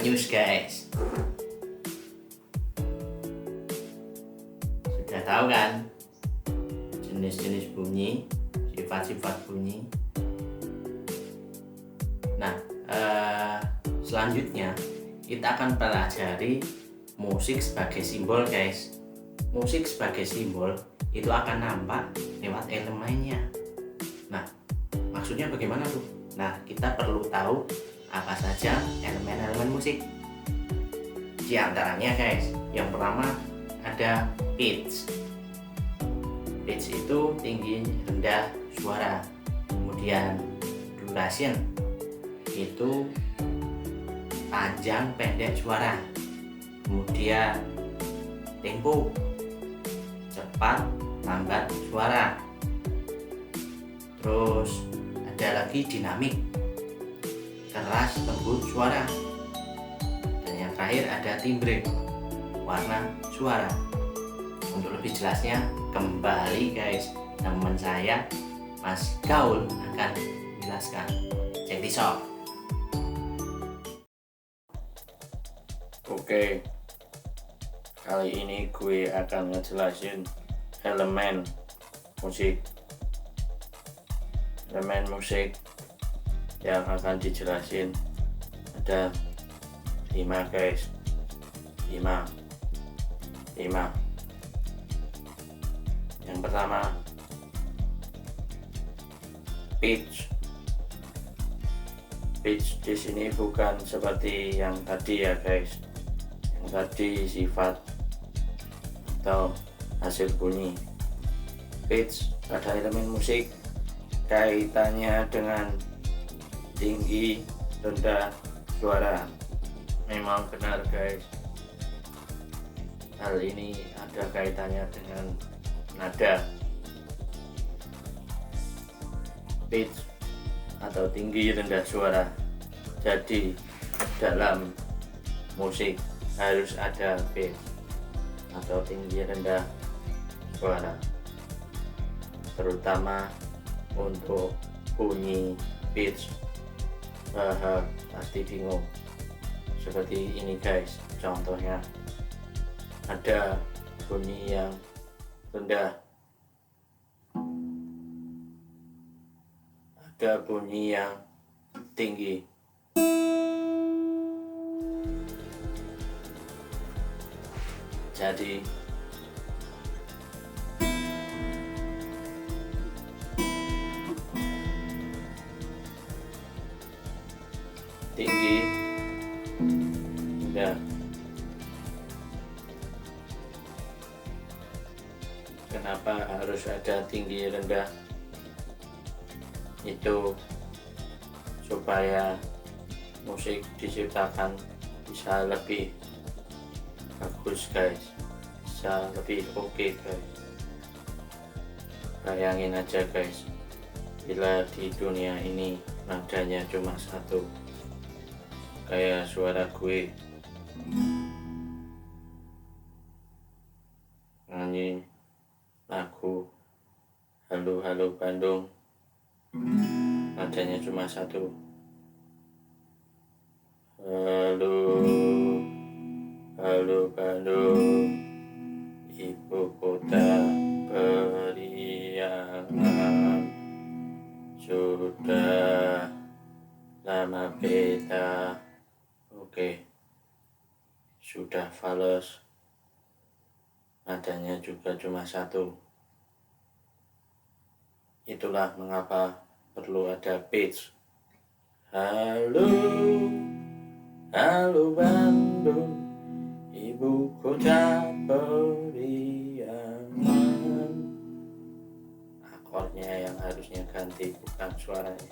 news guys. Sudah tahu kan jenis-jenis bunyi, sifat-sifat bunyi. Nah, selanjutnya kita akan pelajari musik sebagai simbol guys. Musik sebagai simbol itu akan nampak lewat elemennya. Nah, maksudnya bagaimana tuh? Nah, kita perlu tahu apa saja elemen-elemen musik. Di antaranya guys, yang pertama ada pitch. Pitch itu tinggi rendah suara. Kemudian duration itu panjang pendek suara. Kemudian tempo, cepat lambat suara. Terus ada lagi dinamik, keras lembut suara. Dan yang terakhir ada timbre, warna suara. Untuk lebih jelasnya kembali guys, teman saya Mas Gaul akan menjelaskan. Check this out. Oke, kali ini gue akan ngejelasin elemen musik. Elemen musik yang akan dijelasin ada 5 guys. 5. Yang pertama, pitch. Pitch di sini bukan seperti yang tadi ya guys. Yang tadi sifat atau hasil bunyi. Pitch pada elemen musik kaitannya dengan tinggi rendah suara. Memang benar guys, hal ini ada kaitannya dengan nada. Pitch atau tinggi rendah suara. Jadi dalam musik harus ada pitch atau tinggi rendah suara, terutama untuk bunyi pitch. Pasti bingung seperti ini guys. Contohnya ada bunyi yang rendah, ada bunyi yang tinggi. Jadi tinggi, rendah. Kenapa harus ada tinggi rendah? Itu supaya musik diciptakan bisa lebih bagus guys, bisa lebih oke guys. Bayangin aja guys, bila di dunia ini nadanya cuma satu, kayak suara gue nyanyi lagu Halo Halo Bandung, nadanya cuma satu. Halo Halo Bandung, ibu kota periangan, sudah lama beta. Oke, sudah fals, nadanya juga cuma satu. Itulah mengapa perlu ada pitch. Halo Halo Bandung, ibu kota periangan. Akornya yang harusnya ganti, bukan suaranya.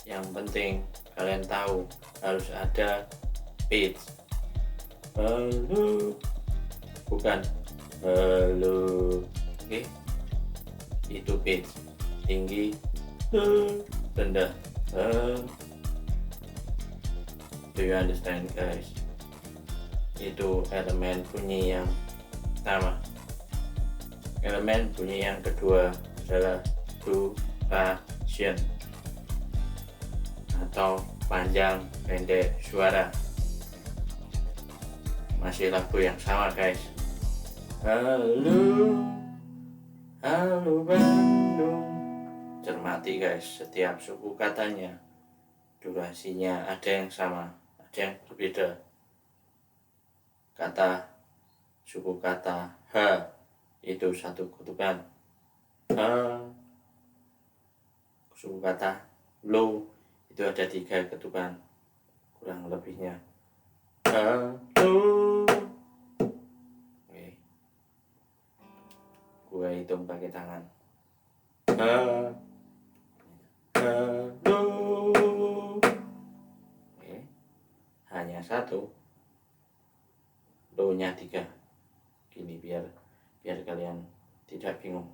Yang penting kalian tahu harus ada pitch. Halo, bukan halo. Oke, itu pitch. Tinggi, rendah. Do you understand guys? Itu elemen bunyi yang pertama. Elemen bunyi yang kedua adalah duration atau panjang pendek suara. Masih lagu yang sama guys. Halo, halo Bandung. Cermati guys, setiap suku katanya durasinya ada yang sama, ada yang berbeda. Kata suku kata H itu satu ketukan. H. Suku kata lo itu ada 3 ketukan kurang lebihnya. Halo. Oke. Gue hitung pakai tangan. Halo. Oke. Hanya 1. Lo nya 3. Gini biar kalian tidak bingung.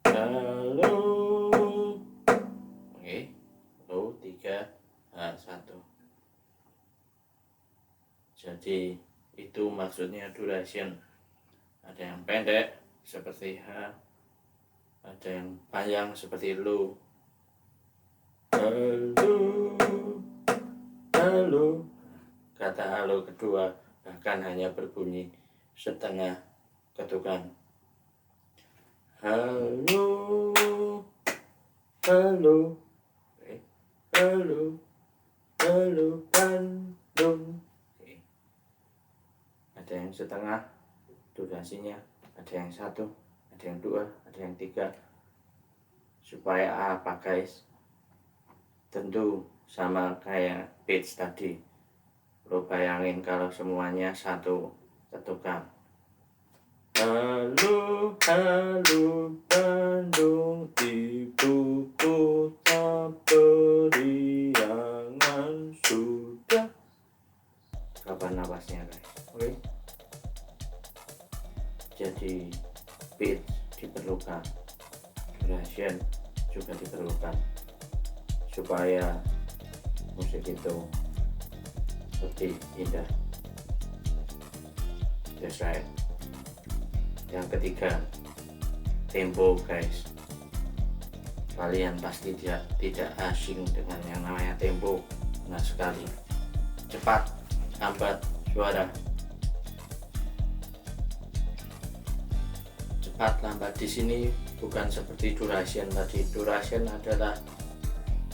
Halo. Oke. Lo 3 H1. Jadi itu maksudnya duration. Ada yang pendek seperti H, ada yang panjang seperti lo. Halo, halo. Kata halo kedua bahkan hanya berbunyi setengah ketukan. Halo, halo, halo, halo Bandung. Ada yang setengah durasinya, ada yang 1, ada yang 2, ada yang 3. Supaya apa guys? Tentu sama kayak pitch tadi. Lo bayangin kalau semuanya 1 ketukan. Halo, halo Bandung, ibu kota periangan sudah. Kapan napasnya guys? Oke. Jadi pitch diperlukan, duration juga diperlukan supaya musik itu lebih indah. That's right. Yang ketiga, tempo guys. Kalian pasti tidak asing dengan yang namanya tempo. Benar sekali. Cepat, lambat suara. Cepat lambat di sini bukan seperti duration tadi. Duration adalah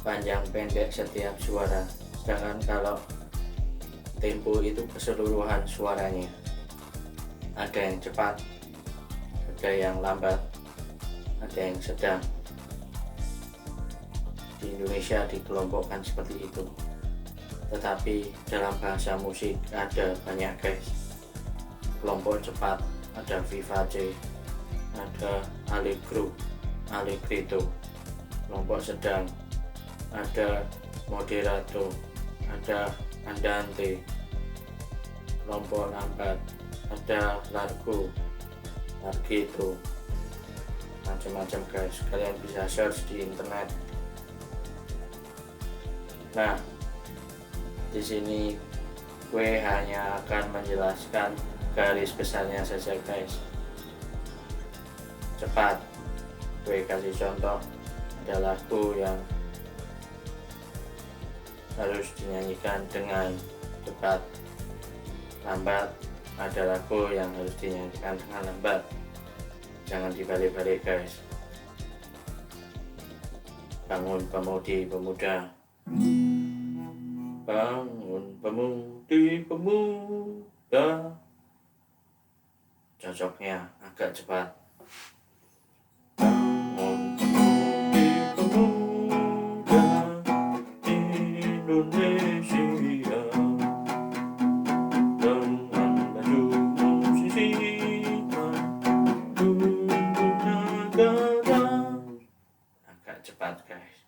panjang pendek setiap suara. Sedangkan kalau tempo itu keseluruhan suaranya. Ada yang cepat, ada yang lambat, ada yang sedang. Di Indonesia dikelompokkan seperti itu. Tetapi dalam bahasa musik ada banyak guys. Kelompok cepat ada vivace, ada allegro, allegretto. Kelompok sedang ada moderato, ada andante. Kelompok lambat ada largo, larghetto, macam-macam guys. Kalian bisa search di internet. Nah, di sini gue hanya akan menjelaskan garis besarnya saja guys. Cepat, gue kasih contoh. Ada lagu yang harus dinyanyikan dengan cepat. Lambat, ada lagu yang harus dinyanyikan dengan lambat. Jangan dibalik-balik guys. Bangun pemudi pemuda, bangun pemudi pemuda. Cocoknya agak cepat. Bangun pemudi pemuda Indonesia, dengan baju musisian untuk negara. Agak cepat guys.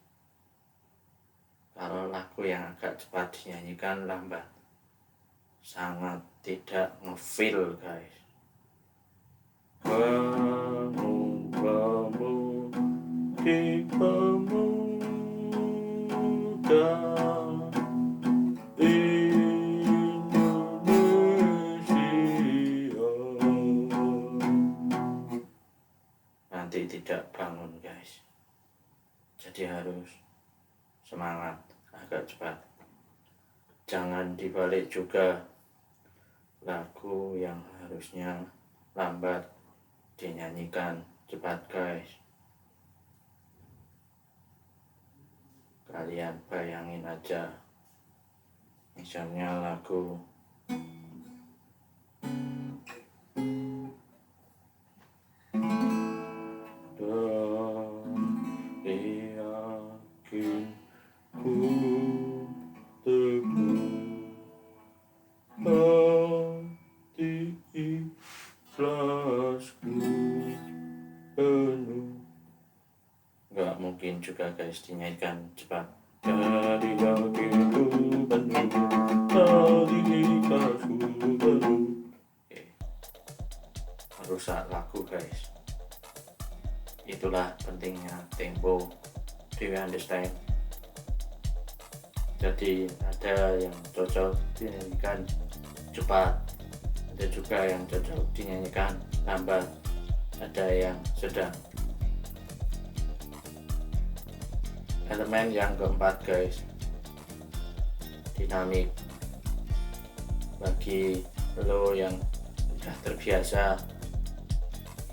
Kalau lagu yang agak cepat dinyanyikan lambat, sangat tidak ngefeel guys. Bangun pemudi pemuda Indonesia. Nanti tidak bangun guys. Jadi harus semangat, agak cepat. Jangan dibalik juga, lagu yang harusnya lambat dinyanyikan cepat guys. Kalian bayangin aja, misalnya lagu yakin ku teguh hati ikhlasku penuh. Nggak mungkin juga guys dinyanyikan cepat. Jadi yakin ku penuh hati ikhlasku penuh. Merusak lagu guys. Itulah pentingnya tempo. Do you understand? Jadi ada yang cocok dinyanyikan cepat, ada juga yang cocok dinyanyikan lambat, ada yang sedang. Elemen yang keempat guys, dinamik. Bagi lo yang sudah terbiasa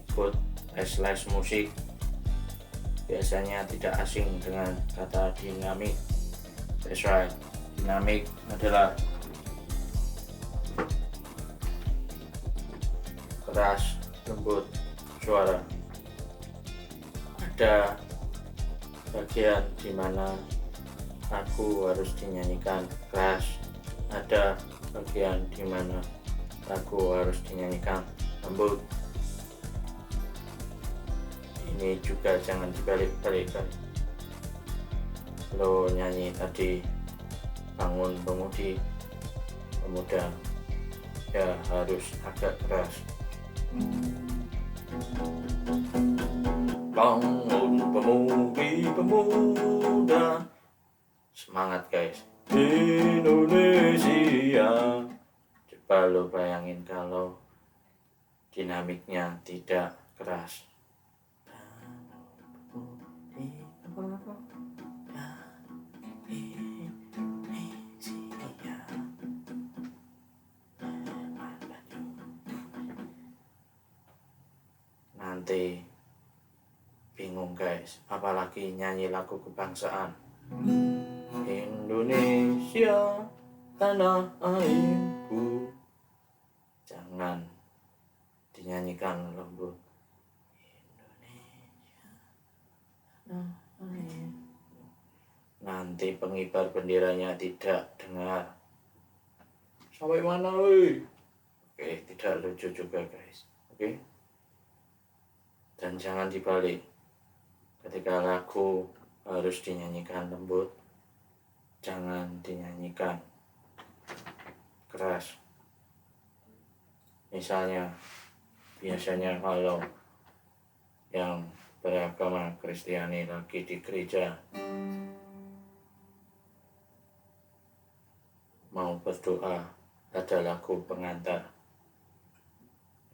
ikut les musik, biasanya tidak asing dengan kata dinamik. That's right, dinamik adalah keras, lembut suara. Ada bagian di mana lagu harus dinyanyikan keras, ada bagian di mana lagu harus dinyanyikan lembut. Ini juga jangan dibalik-balikkan. Lo nyanyi tadi bangun pemudi, pemuda, ya harus agak keras. Bangun pemudi, pemuda, semangat guys. Indonesia. Coba lo bayangin kalau dinamiknya tidak keras. Nanti bingung guys, apalagi nyanyi lagu kebangsaan. Indonesia tanah airku, jangan dinyanyikan lembut. Nanti pengibar benderanya tidak dengar. Sampai mana woi? Oke, tidak lucu juga guys. Oke. Dan jangan dibalik. Ketika lagu harus dinyanyikan lembut, jangan dinyanyikan keras. Misalnya, biasanya kalau yang beragama Kristiani lagi di gereja mau berdoa, ada lagu pengantar,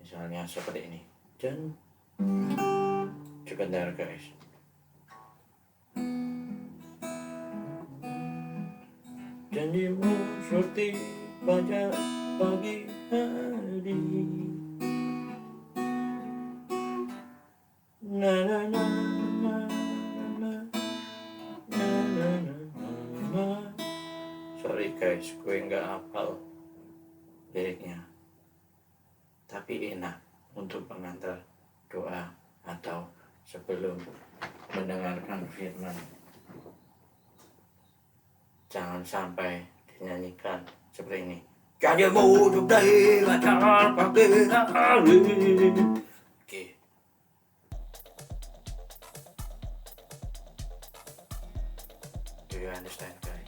misalnya seperti ini. Dan sebentar guys, janjimu seperti fajar pagi hari. Na na na na na na na na. Sorry guys, gue nggak hafal liriknya, tapi enak untuk pengantar doa atau sebelum mendengarkan firman. Jangan sampai dinyanyikan seperti ini. Janjimu seperti fajar pagi hari. Oke. Do you understand guys?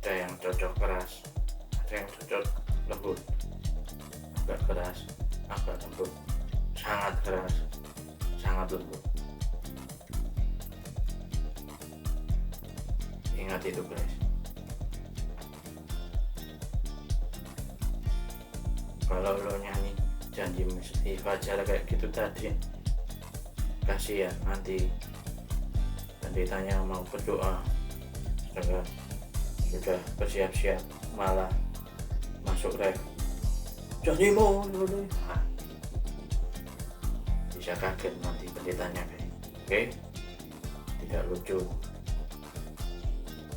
Ada yang cocok keras, ada yang cocok lembut. Agak keras, agak lembut, sangat keras, sangat lembut. Ingat itu guys. Kalau lo nyanyi janji mesti fajar kayak gitu tadi, kasihan nanti pendetanya mau berdoa, sedangkan sudah bersiap-siap malah masuk ref. Janjimu, nah, bisa kaget nanti pendetanya guys. Oke, tidak lucu,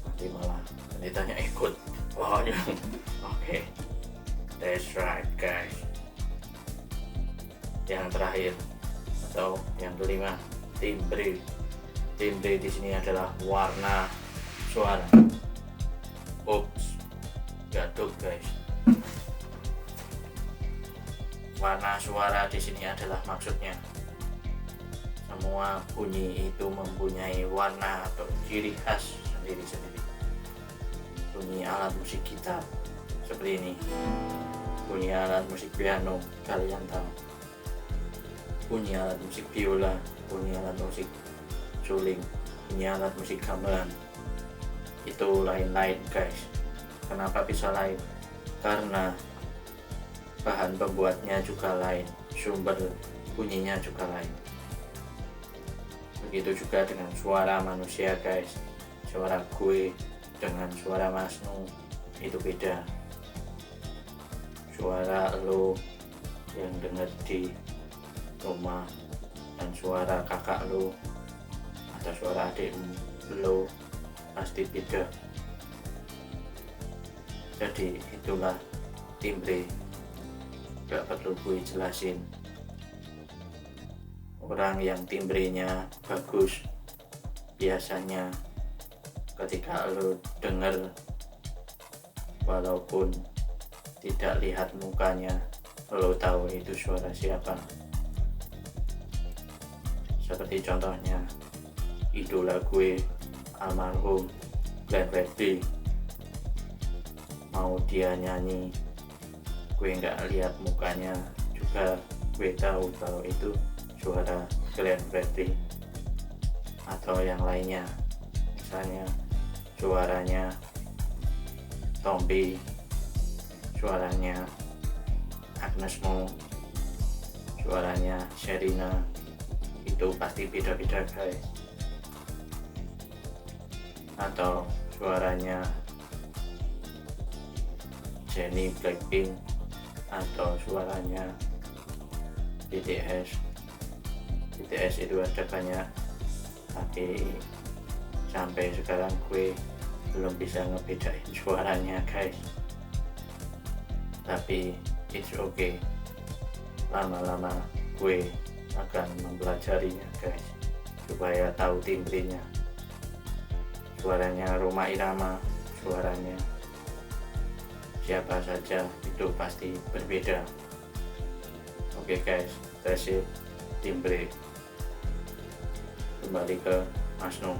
nanti malah pendetanya ikut. Oke, that's right guys. Yang terakhir atau yang kelima, timbre. Timbre di sini adalah warna suara. Ups, gaduh guys. Warna suara di sini adalah maksudnya semua bunyi itu mempunyai warna atau ciri khas sendiri-sendiri. Bunyi alat musik gitar seperti ini, bunyi alat musik piano kalian tahu, bunyi alat musik biola, bunyi alat musik suling, bunyi alat musik gamelan, itu lain-lain guys. Kenapa bisa lain? Karena bahan pembuatnya juga lain, sumber bunyinya juga lain. Begitu juga dengan suara manusia guys. Suara gue dengan suara Mas Nu itu beda. Suara lo yang denger di rumah dan suara kakak lo atau suara adik lo pasti beda. Jadi itulah timbre, gak perlu gue jelasin. Orang yang timbrenya bagus biasanya ketika lo denger, walaupun tidak lihat mukanya, lo tahu itu suara siapa. Seperti contohnya idola gue almarhum Glenn Fredly, mau dia nyanyi gue nggak lihat mukanya juga gue tahu kalau itu suara Glenn Fredly. Atau yang lainnya, misalnya suaranya Tompi, suaranya Agnes Mo, suaranya Sherina, itu pasti beda-beda guys. Atau suaranya Jennie Blackpink, atau suaranya BTS. BTS itu ada banyak, tapi sampai sekarang gue belum bisa ngebedain suaranya guys. Tapi it's okay, lama-lama gue akan mempelajarinya guys, supaya tahu timbrenya. Suaranya Rhoma Irama, suaranya siapa saja itu pasti berbeda. Oke guys, that's it, timbre. Kembali ke Mas Nu.